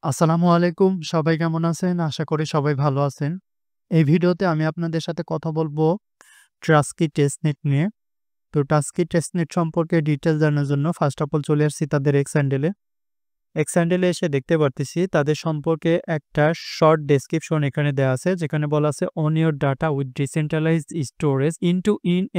আসসালামু আলাইকুম। সবাই কেমন আছেন? আশা করি সবাই ভালো আছেন। এই ভিডিওতে আমি আপনাদের সাথে কথা বলব ট্রাস্কি টেস্টনেট নিয়ে। তো ট্রাস্কি টেস্টনেট সম্পর্কে ডিটেইলস জানার জন্য ফার্স্ট অফ অল চলে আসছি তাদের এক্স হ্যান্ডেলে। এক্স হ্যান্ডেলে এসে দেখতে পারতেছি তাদের সম্পর্কে একটা শর্ট ডেসক্রিপশন এখানে দেয়া আছে, যেখানে বলা আছে on your data with decentralised storage into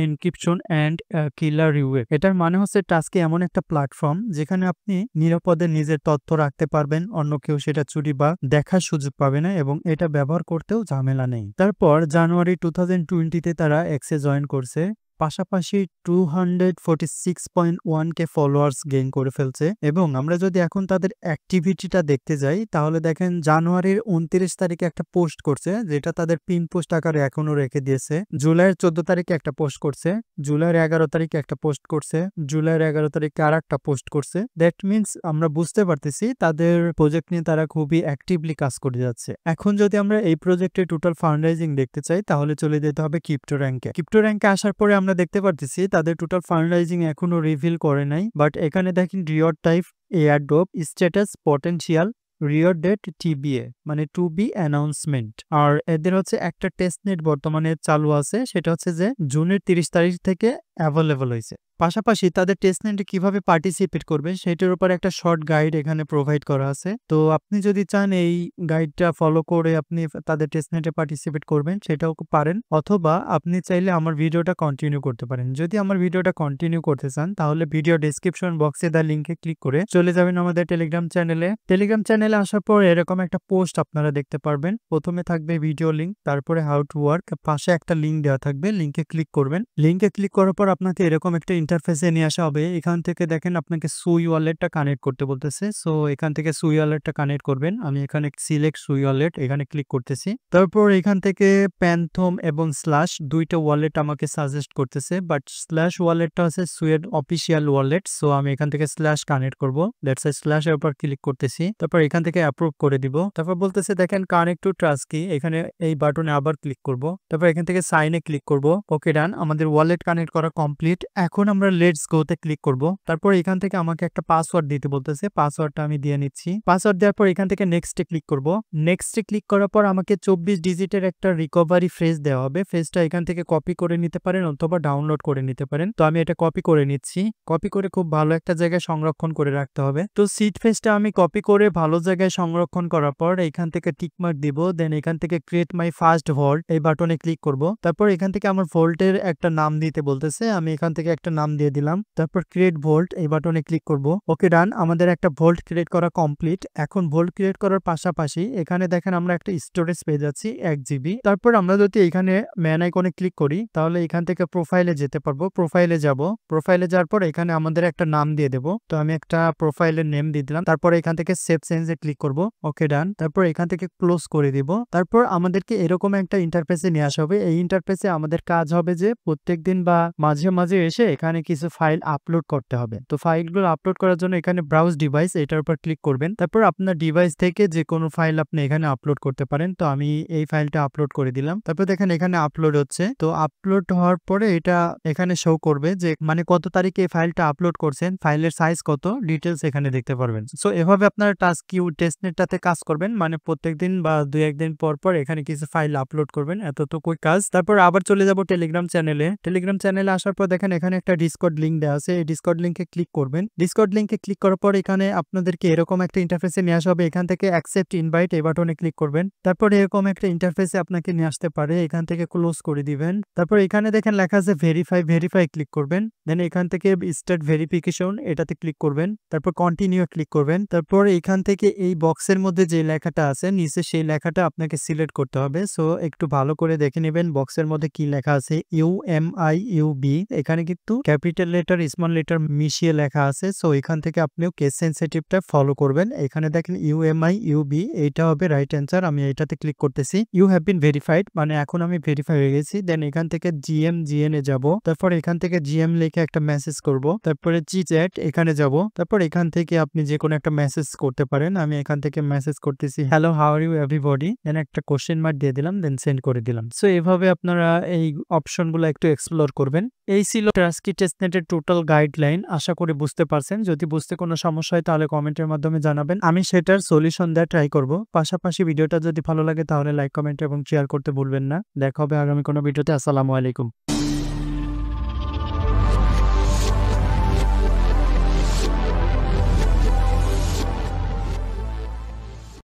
encryption and killer reway. এটার মানে হচ্ছে টাস্কি এমন একটা প্ল্যাটফর্ম যেখানে আপনি নিরাপদে নিজের তথ্য রাখতে পারবেন, অন্য কেউ সেটা চুরি বা দেখার সুযোগ পাবে না এবং এটা ব্যবহার করতেও ঝামেলা নেই। তারপর জানুয়ারি 2020 তারা এক্সে জয়েন করছে। পাশাপাশি 246.1K ফলোয়ার্স গেইন করে ফেলছে এবং আমরা যদি এখন তাদের অ্যাক্টিভিটিটা দেখতে যাই তাহলে দেখেন জানুয়ারির 29 তারিখে একটা পোস্ট করছে, যেটা তাদের পিন পোস্ট আকারে এখনো রেখে দিয়েছে। জুলাইয়ের 14 তারিখে একটা পোস্ট করছে, জুলাইয়ের 11 তারিখে একটা পোস্ট করছে, জুলাইয়ের 11 তারিখে আর একটা পোস্ট করছে। দ্যাট মিনস আমরা বুঝতে পারতেছি তাদের প্রজেক্ট নিয়ে তারা খুবই অ্যাক্টিভলি কাজ করে যাচ্ছে। এখন যদি আমরা এই প্রজেক্টের টোটাল ফান্ডরাইজিং দেখতে চাই তাহলে চলে যেতে হবে ক্রিপ্টো র্যাঙ্কে। ক্রিপ্টো র্যাঙ্কে আসার পরে আমরা দেখতে পারতেছি তাদের টোটাল ফান্ডরাইজিং এখনো রিভিল করে নাই, বাট এখানে দেখেন reward type airdrop, status potential, reward date TBA মানে টু বি অ্যানাউন্সমেন্ট। আর এদের হচ্ছে একটা টেস্টনেট বর্তমানে চালু আছে, সেটা হচ্ছে যে জুনের 30 তারিখ থেকে অ্যাভেলেবল হয়েছে। পাশাপাশি তাদের টেস্টনেটে কিভাবে পার্টিসিপেট করবেন সেটার উপর একটা শর্ট গাইড এখানে প্রোভাইড করা আছে। তো আপনি যদি চান এই গাইডটা ফলো করে আপনি তাদের টেস্টনেটে পার্টিসিপেট করবেন সেটাও পারেন, অথবা আপনি চাইলে আমার ভিডিওটা কন্টিনিউ করতে পারেন। যদি আমার ভিডিওটা কন্টিনিউ করতে চান তাহলে ভিডিও ডেসক্রিপশন বক্সে দেওয়া লিঙ্কে ক্লিক করে চলে যাবেন আমাদের টেলিগ্রাম চ্যানেলে। টেলিগ্রাম চ্যানেলে আসার পর এরকম একটা পোস্ট আপনারা দেখতে পারবেন। প্রথমে থাকবে ভিডিও লিঙ্ক, তারপরে হাউ টু ওয়ার্ক, পাশে একটা লিঙ্ক দেওয়া থাকবে, লিঙ্কে ক্লিক করবেন। লিঙ্কে ক্লিক করার পর আপনাকে এরকম একটা ইন্টারফেসে নিয়ে আসা হবে। এখান থেকে দেখেন আপনাকে সুই ওয়ালেটটা কানেক্ট করতে বলতেছে। সো এখান থেকে সুই ওয়ালেটটা কানেক্ট করবেন। আমি এখানে সিলেক্ট সুই ওয়ালেট এখানে ক্লিক করতেছি। তারপর এখান থেকে প্যান্থম এবং স্ল্যাশ দুইটা ওয়ালেট আমাকে সাজেস্ট করতেছে, বাট স্ল্যাশ ওয়ালেটটা হচ্ছে সুইয়ের অফিসিয়াল ওয়ালেট। সো আমি এখান থেকে স্ল্যাশ কানেক্ট করব। দ্যাটস স্ল্যাশ এর উপর ক্লিক করতেছি। তারপর এখান থেকে অ্যাপ্রুভ করে দিব। তারপর বলতেছে দেখেন কানেক্ট টু ট্রাস্কি, এখানে এই বাটনে আবার ক্লিক করব। তারপর এখান থেকে সাইনে ক্লিক করব। ওকে ডান, আমাদের ওয়ালেট কানেক্ট করা কমপ্লিট। এখন আমরা লেটস গো তে ক্লিক করব। তারপর এখান থেকে আমাকে একটা পাসওয়ার্ড দিতে বলতেছে, পাসওয়ার্ডটা আমি দিয়ে নিচ্ছি। পাসওয়ার্ড দেওয়ার পর এখান থেকে নেক্সটে ক্লিক করব। নেক্সটে ক্লিক করার পর আমাকে 24 ডিজিটের একটা রিকভারি ফ্রেজ দেওয়া হবে। ফ্রেজটা এখান থেকে কপি করে নিতে পারেন অথবা ডাউনলোড করে নিতে পারেন। তো আমি এটা কপি করে নিচ্ছি। কপি করে খুব ভালো একটা জায়গায় সংরক্ষণ করে রাখতে হবে। তো সিড ফ্রেজটা আমি কপি করে ভালো জায়গায় সংরক্ষণ করার পর এখান থেকে টিকমার্ক দিব। দেন এখান থেকে ক্রিয়েট মাই ফার্স্ট ভল্ট এই বাটনে ক্লিক করব। তারপর এখান থেকে আমার ভল্টের একটা নাম দিতে বলতেছে, আমি এখান থেকে একটা নাম দিয়ে দিলাম। তারপর ক্রিয়েট ভল্ট এই বাটনে ক্লিক করব। ওকে ডান, আমাদের একটা ভল্ট ক্রিয়েট করা কমপ্লিট। এখন ভল্ট ক্রিয়েট করার পাশাপাশি এখানে দেখেন আমরা একটা স্টোরেজ পেয়ে যাচ্ছি 1 জিবি। তারপর আমরা যদি এখানে ম্যান আইকনে ক্লিক করি তাহলে এখান থেকে প্রোফাইলে যেতে পারবো। প্রোফাইলে যাব। প্রোফাইলে যাওয়ার পর এখানে আমাদের একটা নাম দিয়ে দেব। তো আমি একটা প্রোফাইলের নেম দিয়ে দিলাম। তারপর এখান থেকে সেভ চেঞ্জে ক্লিক করব। ওকে ডান, তারপর এখান থেকে ক্লোজ করে দিব। তারপর আমাদেরকে এরকম একটা ইন্টারফেসে নিয়ে আসা হবে। এই ইন্টারফেসে আমাদের কাজ হবে যে প্রত্যেকদিন বা মাঝে মাঝে এসে এখানে কিছু ফাইল আপলোড করতে হবে। তো ফাইলগুলো আপলোড করার জন্য এখানে ব্রাউজ ডিভাইস এটার উপর ক্লিক করবেন। তারপর আপনার ডিভাইস থেকে যে কোনো ফাইল আপনি এখানে আপলোড করতে পারেন। তো আমি এই ফাইলটা আপলোড করে দিলাম। তারপর দেখেন এখানে আপলোড হচ্ছে। তো আপলোড হওয়ার পরে এটা এখানে শো করবে যে মানে কত তারিখে এই ফাইলটা আপলোড করছেন, ফাইলের সাইজ কত, ডিটেলস এখানে দেখতে পারবেন। সো এভাবে আপনারা টাস্কিউ টেস্টনেটটাতে কাজ করবেন, মানে প্রত্যেকদিন বা 2-1 দিন পর পর এখানে কিছু ফাইল আপলোড করবেন, এতটুকুই কাজ। তারপর আবার চলে যাব টেলিগ্রাম চ্যানেলে। টেলিগ্রাম চ্যানেলে আসার পর দেখেন এখানে একটা ডিসকর্ড লিঙ্ক দেওয়া আছে। এই ডিসকর্ড লিঙ্কে ক্লিক করবেন। ডিসকর্ড লিঙ্কে ক্লিক করার পর এখানে আপনাদেরকে এরকম একটা ইন্টারফেসে নিয়ে আসা হবে। এখান থেকে অ্যাকসেপ্ট ইনভাইট এই বাটনে ক্লিক করবেন। তারপর এরকম একটা ইন্টারফেসে আপনাকে নিয়ে আসতে পারে, এখান থেকে ক্লোজ করে দিবেন। তারপর এখানে দেখেন লেখা আছে ভেরিফাই, ভেরিফাই ক্লিক করবেন। দেন এখান থেকে স্টার্ট ভেরিফিকেশন এটাতে ক্লিক করবেন। তারপর কন্টিনিউ ক্লিক করবেন। তারপর এখান থেকে এই বক্সের মধ্যে যে লেখাটা আছে নিচে সেই লেখাটা আপনাকে সিলেক্ট করতে হবে। সো একটু ভালো করে দেখে নেবেন বক্সের মধ্যে কি লেখা আছে। UMIUB, এখানে কিন্তু ক্যাপিটাল লেটার স্মল লেটার মিশিয়ে লেখা আছে। সো এখান থেকে আপনিও কেস সেনসিটিভটা ফলো করবেন। এখানে দেখেন UMIUB, এইটা হবে রাইট অ্যান্সার। আমি এটাতে ক্লিক করতেছি। ইউ হ্যাভ বিন ভেরিফাইড, মানে এখন আমি ভেরিফাই হয়ে গেছি। দেন এখান থেকে GM এ যাব। তারপর এখান থেকে GM লিখে একটা মেসেজ করব। তারপরে চ্যাট এখানে যাব। তারপর এখান থেকে আপনি যে কোনো একটা মেসেজ করতে পারেন। আমি এখান থেকে মেসেজ করতেছি hello how are you everybody, then একটা কোশ্চেন মার্ক দিয়ে দিলাম, দেন সেন্ড করে দিলাম। সো এভাবে আপনারা এই অপশনগুলো একটু এক্সপ্লোর করবেন। এই ছিল ট্রাস্কি টেস্টনেটের টোটাল গাইডলাইন আশা করি বুঝতে পারছেন। যদি বুঝতে কোনো সমস্যা হয় তাহলে কমেন্টের মাধ্যমে জানাবেন। আমি সেটার সলিউশন দেওয়ার ট্রাই করব। পাশাপাশি ভিডিওটা যদি ভালো লাগে তাহলে লাইক, কমেন্ট এবং শেয়ার করতে ভুলবেন না। দেখা হবে আগামী কোনো ভিডিওতে। আসসালামু আলাইকুম।